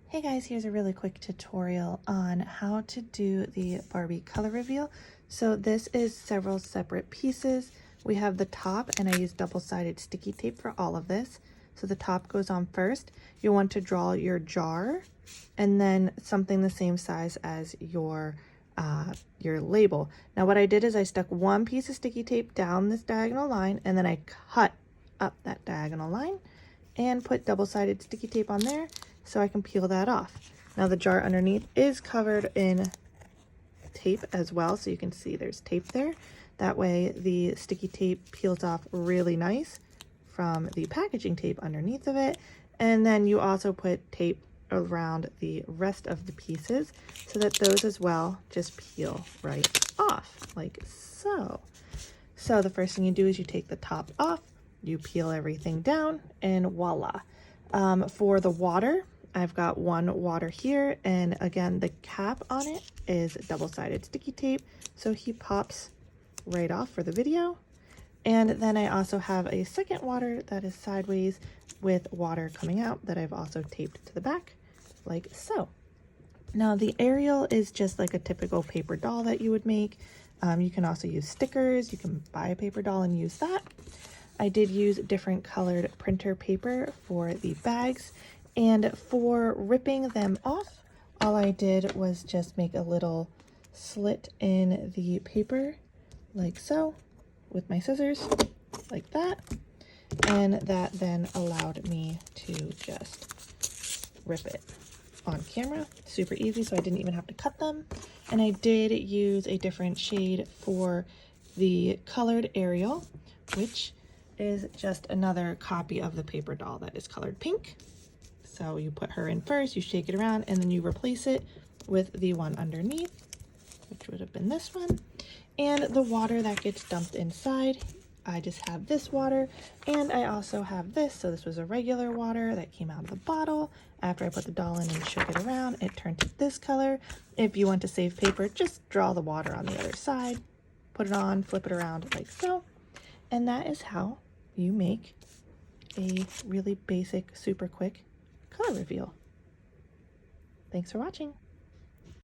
Hey guys, here's a really quick tutorial on how to do the Barbie color reveal. So this is several separate pieces. We have the top, and I use double-sided sticky tape for all of this. So the top goes on first. You want to draw your jar and then something the same size as your label. Now what I did is I stuck one piece of sticky tape down this diagonal line, and then I cut up that diagonal line and put double-sided sticky tape on there so I can peel that off. Now the jar underneath is covered in tape as well, so you can see there's tape there. That way the sticky tape peels off really nice from the packaging tape underneath of it. And then you also put tape around the rest of the pieces so that those as well just peel right off, like so. So the first thing you do is you take the top off, you peel everything down, and voila. For the water, I've got one water here, and again, the cap on it is double-sided sticky tape, so he pops right off for the video. And then I also have a second water that is sideways with water coming out that I've also taped to the back, like so. Now the Ariel is just like a typical paper doll that you would make. You can also use stickers. You can buy a paper doll and use that. I did use different colored printer paper for the bags, and for ripping them off, all I did was just make a little slit in the paper like so with my scissors, like that, and that then allowed me to just rip it on camera. Super easy, so I didn't even have to cut them. And I did use a different shade for the colored Ariel, which is just another copy of the paper doll that is colored pink. So you put her in first, you shake it around, and then you replace it with the one underneath, which would have been this one. And the water that gets dumped inside, I just have this water, and I also have this. So this was a regular water that came out of the bottle. After I put the doll in and shook it around, it turned to this color. If you want to save paper, just draw the water on the other side, put it on, flip it around like so. And that is how you make a really basic, super quick color reveal. Thanks for watching.